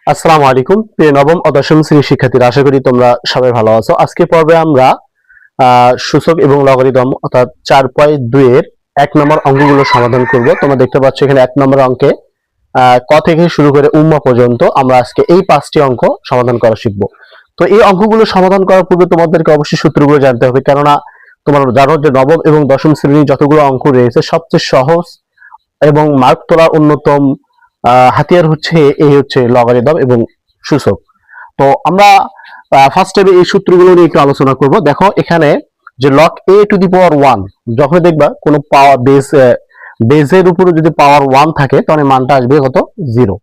আসসালামু আলাইকুম প্রিয় নবম ও দশম শ্রেণীর শিক্ষার্থীরা, আশা করি তোমরা সবাই ভালো আছো। আজকে পর্বে আমরা সূচক এবং লগারিদম অর্থাৎ 4.2 এর 1 নম্বর অঙ্কগুলো সমাধান করব। তোমরা দেখতে পাচ্ছ এখানে 1 নম্বর অঙ্কে ক থেকে শুরু করে উম্মা পর্যন্ত আমরা আজকে এই 5টি অঙ্ক সমাধান করা শিখব। তো এই অঙ্কগুলো সমাধান করার পূর্বে তোমাদেরকে অবশ্যই সূত্রগুলো জানতে হবে, কেননা তোমরা জানো যে নবম এবং দশম শ্রেণীর যতগুলো অঙ্ক রয়েছে সবচেয়ে সহজ এবং মার্ক তোলার অন্যতম হাতিয়ার হচ্ছে লগারিদম এবং সূচক। তো আমরা ফার্স্ট টাইমে এই সূত্রগুলো নিয়ে একটু আলোচনা করব। দেখো এখানে যে লগ a টু দি পাওয়ার 1, যখন দেখবা কোনো পাওয়ার বেজের উপরে যদি পাওয়ার 1 থাকে তাহলে মানটা আসবে কত? 0।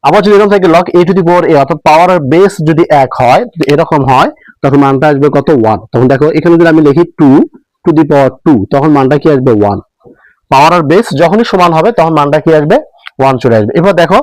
আবার যদি এরকম থাকে log a two the power a, অর্থাৎ পাওয়ারের বেস যদি 1 হয়, এরকম হয়, তখন মানটা আসবে কত? 1। তখন দেখো এখানে যদি আমি লিখি 2 টু দি পাওয়ার 2, তখন মানটা কি আসবে? 1। পাওয়ার বেস যখনই সমান হবে তখন মানটা কি আসবে? 1 চলে আসবে। এবার দেখো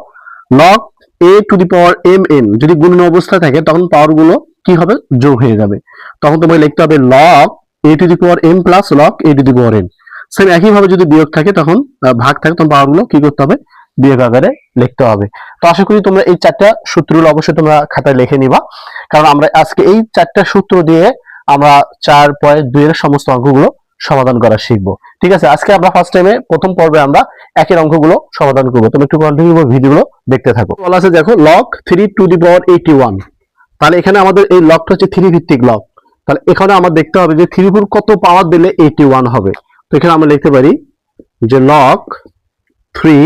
log a two the power mn যদি গুণন অবস্থায় থাকে তখন পাওয়ার গুলো কি হবে? যোগ হয়ে যাবে। তখন তোমাকে লিখতে হবে log a two the power m plus log a two the power n। Same একই ভাবে যদি বিয়োগ থাকে তখন ভাগ থাকে তখন পাওয়ার গুলো কি করতে হবে? বিয়োগ আকারে লিখতে হবে। তো আশা করি তোমরা এই 4টা সূত্রগুলো অবশ্যই তোমরা খাতায় লিখে নিবা, কারণ আমরা আজকে এই 4টা সূত্র দিয়ে আমরা 4.2 এর সমস্ত অঙ্কগুলো সমাধান করা শিখবো। ঠিক আছে, আজকে আমরা ফার্স্ট টাইমে প্রথম পর্বে আমরা একের অঙ্কগুলো সমাধান করব। তুমি একটু কন্টিনিউ ভিডিওগুলো দেখতে থাকো। বলা আছে দেখো log 3 টু দি পাওয়ার 81, তাহলে এখানে আমাদের এই লগটা হচ্ছে 3 ভিত্তিক লগ। তাহলে এখানে আমার দেখতে হবে যে 3 উপর কত পাওয়ার দিলে 81 হবে। তো এখানে আমরা লিখতে পারি যে log 3,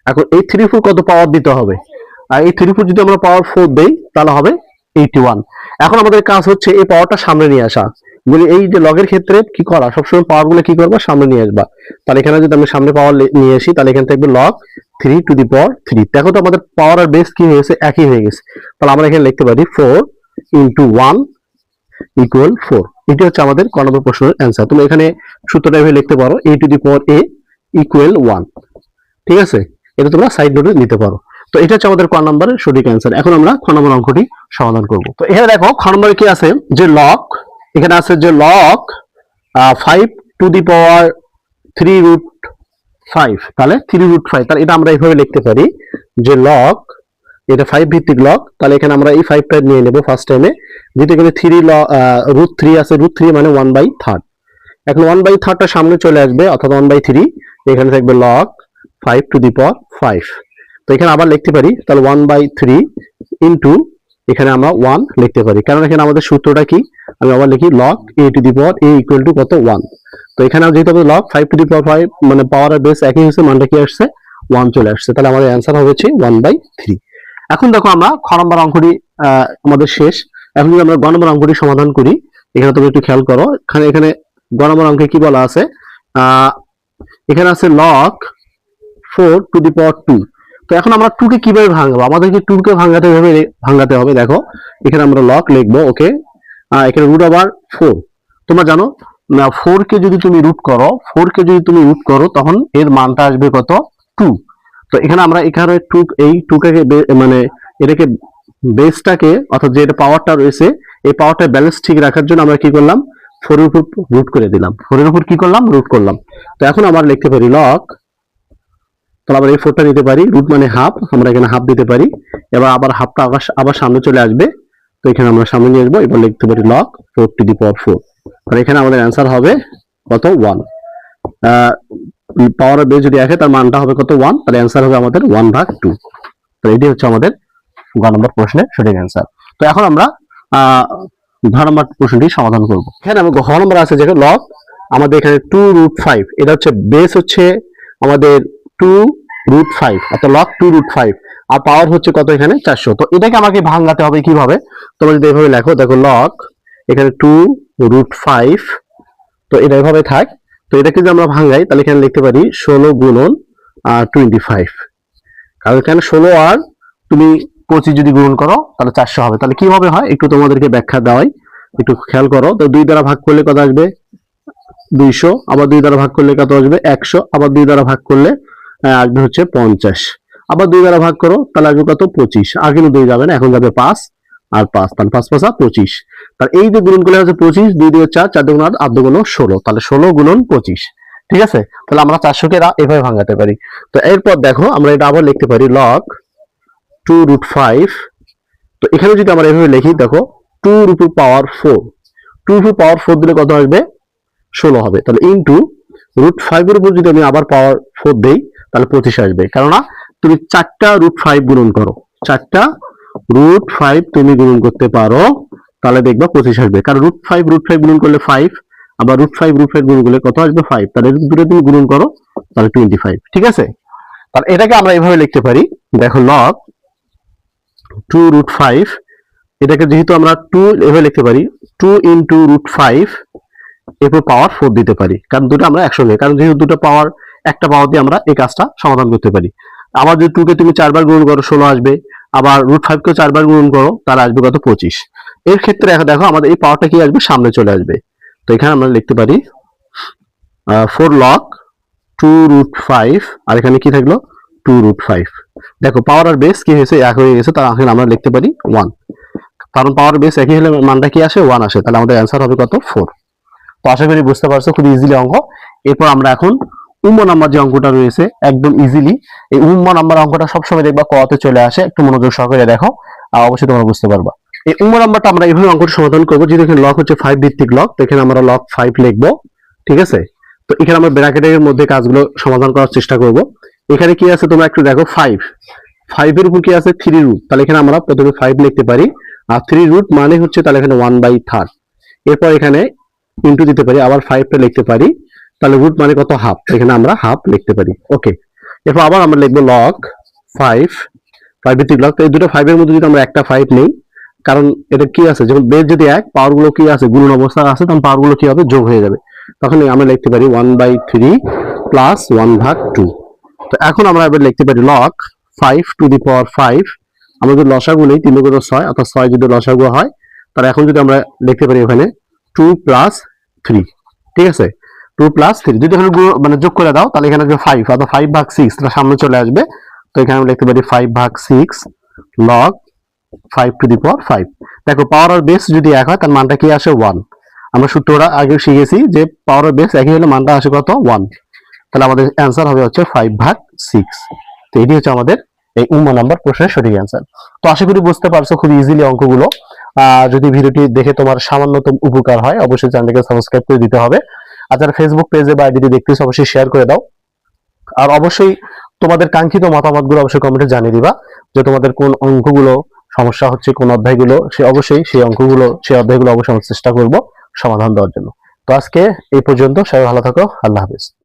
এখন এই 3 উপর কত পাওয়ার দিতে হবে, আর এই 3 উপর যদি আমরা পাওয়ার 4 দেই তাহলে হবে 81। এখন আমাদের কাজ হচ্ছে এই পাওয়ারটা সামনে নিয়ে আসা। বলি এই যে লগের ক্ষেত্রে কি করা, সবসময় পাওয়ার গুলো কি করবা? সামনে নিয়ে আসবা। তাহলে এখানে যদি আমি সামনে পাওয়ার নিয়ে আসি তাহলে এখানে থাকবে log 3 টু দি পাওয়ার 3। দেখো তো আমাদের পাওয়ার আর বেস কি হয়েছে? একই হয়ে গেছে। তাহলে আমরা এখানে লিখতে পারি 4 ইন্টু 1 ইকুয়াল 4। এটি হচ্ছে আমাদের ক নম্বর প্রশ্নের অ্যান্সার। তুমি এখানে সূত্রটা এভাবে লিখতে পারো a two the power a equal 1। ঠিক আছে, এটা তোমরা সাইড নোটে নিতে পারো। তো এটা হচ্ছে আমাদের ক নম্বরের সঠিক অ্যান্সার। এখন আমরা খ নম্বর অঙ্কটি সমাধান করব। তো এখানে দেখো খ নম্বরে কি আছে যে log, এখানে আছে যে log 5 to the power 3 root 5, তাহলে 3 রুট 5। তাহলে এটা আমরা এইভাবে লিখতে পারি যে log, এটা 5 ভিত্তিক log, তাহলে এখানে আমরা এই 5টা নিয়ে নেব ফার্স্ট টাইমে। দ্বিতীয় করে 3 রুট 3 আছে, রুট 3 মানে 1/3। এখন 1/3টা সামনে চলে আসবে, অর্থাৎ 1/3। এখানে থাকবে log 5 টু দি পাওয়ার 5। তো এখানে আবার লিখতে পারি তাহলে 1/3 ইন্টু এখানে আমরা 1 লিখতে পারি, কারণ এখানে আমাদের সূত্রটা কি? আমি আবার লিখি log a two the power a equal to কত? 1। তো এখানে যেহেতু আমাদের log 5 টু দি পাওয়ার 5 মানে পাওয়ার আর বেস একই হচ্ছে, মানটা কি আসছে? 1 চলে আসছে। তাহলে আমাদের অ্যান্সার হচ্ছে 1/3। এখন দেখো আমরা খ নম্বর অঙ্কটি আমাদের শেষ। এখন যদি আমরা গ নম্বর অঙ্কটি সমাধান করি, এখানে তুমি একটু খেয়াল করো। এখানে গ নম্বর অঙ্কে কি বলা আছে? এখানে আছে log 4 টু দি পাওয়ার 2। তো এখন আমরা 2 কে কিভাবে ভাঙাবো? আমাদেরকে 2 কে ভাঙাতে হবে। দেখো এখানে আমরা log লিখবো, ওকে। এখানে রুট আবার 4। তোমরা জানো 4 কে যদি তুমি রুট করো তখন এর মানটা আসবে কত? 2। তো এখানে আমরা এখানে 2, এই 2 কে মানে এটাকে বেসটাকে, অর্থাৎ যে এটা পাওয়ারটা রয়েছে এই পাওয়ারটা ব্যালেন্স ঠিক রাখার জন্য আমরা কি করলাম? 4 এর উপর রুট করে দিলাম। 4 এর উপর কি করলাম? রুট করলাম। তো এখন আমরা লিখতে পারি log, তাহলে আমরা এই 4টা নিতে পারি, রুট মানে হাফ, আমরা এখানে হাফ দিতে পারি। এবার আবার হাফটা আবার সামনে চলে আসবে, তো এখানে আমরা সামনে নিয়ে আসবো। এবার লিখতে পারি log 4 টু দি পাওয়ার 4। তাহলে এখানে আমাদের অ্যান্সার হবে কত? 1। পাওয়ার বেস যদি আসে তার মানটা হবে কত? 1। তাহলে অ্যান্সার হবে আমাদের 1/2। তো এটি হচ্ছে আমাদের গ নম্বর প্রশ্নের সঠিক অ্যান্সার। তো এখন আমরা ঘ নম্বর প্রশ্নটি সমাধান করব। এখানে আমাদের ঘ নম্বর আছে যে log, আমাদের এখানে 2 রুট 5, এটা হচ্ছে বেস হচ্ছে আমাদের 2 রুট 5, অর্থাৎ log 2 রুট 5, আর পাওয়ার হচ্ছে কত? এখানে 400। তো এটাকে আমাকে ভাঙাতে হবে কিভাবে? তোমরা যদি এভাবে লেখো, দেখো log এখানে 2 রুট 5, তো এটা এভাবে থাক। তো এটাকে যদি আমরা ভাঙাই তাহলে এখানে লিখতে পারি 16 গুণন 25, কারণ এখানে 16 আর তুমি 25 যদি গুণন করো তাহলে 400 হবে। তাহলে কিভাবে হয় একটু তোমাদেরকে ব্যাখ্যা দেওয়াই, একটু খেয়াল করো। তো 2 দ্বারা ভাগ করলে কত আসবে? 200। আবার 2 দ্বারা ভাগ করলে কত আসবে? 100। আবার 2 দ্বারা ভাগ করলে আসবে হচ্ছে 50। আবার 2 দ্বারা ভাগ করো তাহলে আসবে কত? 25। আর কিন্তু 2 যাবে না, এখন যাবে 5 আর 5, তাহলে 5 5 25। তাহলে এই যে গুণন করলে হচ্ছে 25, 2 দিয়ে 4, 4 দুগুণ 8, 8 দুগুণ 16, তাহলে 16 গুণন 25। ঠিক আছে, তাহলে আমরা 400 কে এভাবে ভাঙাতে পারি। তো এরপর দেখো আমরা এটা আবার লিখতে পারি log 2√5। তো এখানে যদি আমরা এভাবে লিখি, দেখো 2√4, 2√4 দিলে কত আসবে? 16 হবে। তাহলে ইনটু √5 এর উপর যদি আমি আবার পাওয়ার 4 দেই তাহলে 25 আসবে। কেননা তুমি 4টা √5 গুণন করো, 4টা √5 তুমি গুণন করতে পারো, তাহলে দেখবা 25 আসবে। কারণ √5 গুণন করলে 5, আবার √5 গুণন করলে কত আসবে? 5। তাহলে দুটো তুমি গুণন করো তাহলে 25। ঠিক আছে, তাহলে এটাকে আমরা এইভাবে লিখতে পারি, দেখো log 2√5, এটাকে যেহেতু আমরা 2 এভাবে লিখতে পারি, 2 ইন্টু √5 এরপর পাওয়ার 4 দিতে পারি, কারণ দুটো আমরা একসঙ্গে, কারণ যেহেতু দুটো পাওয়ার, একটা পাওয়ার দিয়ে আমরা এই কাজটা সমাধান করতে পারি। আবার যদি 2 কে তুমি 4 বার গুণন করো 16 আসবে, আবার √5 কে 4 বার গুণন করো তাহলে আসবে কত? 25। এর ক্ষেত্রে দেখো আমাদের এই পাওয়ারটা কি আসবে? সামনে চলে আসবে। তো এখানে আমরা লিখতে পারি 4 log 2√5, আর এখানে কি থাকলো? 2√5। দেখো পাওয়ার আর বেস কি হয়েছে? এক হয়ে গেছে, তার এখন আমরা লিখতে পারি 1, কারণ পাওয়ার বেস একই হলে মানটা কি আসে? 1 আসে। তাহলে আমাদের অ্যান্সার হবে কত? 4। তো আশা করি বুঝতে পারছো, খুব ইজিলি অঙ্ক। এরপর আমরা এখন উম্ম নাম্বার যে অঙ্কটা রয়েছে, একদম ইজিলি এই উম্ম নাম্বার অঙ্কটা সবসময় দেখবা কতে চলে আসে, একটু মনোযোগ সহকারে দেখো, আর অবশ্যই তোমরা বুঝতে পারবা। এই উম্ম নাম্বারটা আমরা এইভাবে অঙ্কটা সমাধান করবো, যেহেতু এখানে লগ হচ্ছে 5 ভিত্তিক লগ, তো এখানে আমরা log 5 লিখবো। ঠিক আছে, তো এখানে আমরা ব্র্যাকেটের মধ্যে কাজগুলো সমাধান করার চেষ্টা করব। এখানে কি আছে তোমরা একটু দেখো, 5 এর উপর কি আছে? 3 রুট। তাহলে এখানে আমরা প্রথমে 5 লিখতে পারি, আর 3 রুট মানে হচ্ছে তাহলে এখানে 1/3। এরপর এখানে ইনটু দিতে পারি, আবার 5টা লিখতে পারি, তাহলে রুট মানে কত? হাফ। এখানে আমরা হাফ লিখতে পারি। ওকে, এরপর আবার আমরা লিখবো log 5 ভিত্তিক লগ। তো এই দুটো 5 এর মধ্যে যদি আমরা একটা 5 নেই, কারণ এটা কি আছে, যেমন বেস যদি এক, পাওয়ার গুলো কি আছে? গুণন অবস্থা আছে, তখন পাওয়ার গুলো কি হবে? যোগ হয়ে যাবে। তখন আমরা লিখতে পারি 1/3 প্লাস 1/2। তো এখন আমরা এবার লিখতে পারি log 5 আমরা যদি লসাগু নেই, 3 × 6, অর্থাৎ 6 যদি লসাগু হয়, তাহলে এখন যদি আমরা লিখতে পারি ওখানে 2 + 3। ঠিক আছে, 2 + 3 যদি এখানে মানে যোগ করে দাও, তাহলে এখানে 5, অর্থাৎ 5/6 তাহলে সামনে চলে আসবে। তো এখানে আমরা লিখতে পারি 5/6 log 5 দেখো পাওয়ার আর বেস যদি এক হয়, তার মানটা কি আসে? 1। আমরা সূত্রটা আগে শিখেছি যে পাওয়ার আর বেস একই হলে মানটা আসে কত? 1। তাহলে আমাদের অ্যান্সার হবে হচ্ছে 5/6। তো এটি হচ্ছে আমাদের এই উম্ম নাম্বার প্রশ্নের সঠিক অ্যান্সার। তো আশা করি বুঝতে পারছো খুব ইজিলি অঙ্কগুলো। যদি ভিডিওটি দেখে তোমার সামান্যতম উপকার হয়, অবশ্যই চ্যানেলটিকে সাবস্ক্রাইব করে দিতে হবে। আর যারা ফেসবুক পেজে বা আইডিতে দেখতেছো, অবশ্যই শেয়ার করে দাও। আর অবশ্যই তোমাদের কাঙ্ক্ষিত মতামতগুলো অবশ্যই কমেন্টে জানিয়ে দিবা, যে তোমাদের কোন অঙ্কগুলো সমস্যা হচ্ছে, কোন অধ্যায়গুলো, অবশ্যই সেই অঙ্কগুলো, সেই অধ্যায়গুলো অবশ্যই আমরা চেষ্টা করব সমাধান দেওয়ার জন্য। তো আজকে এই পর্যন্ত, সবাই ভালো থাকো, আল্লাহ হাফেজ।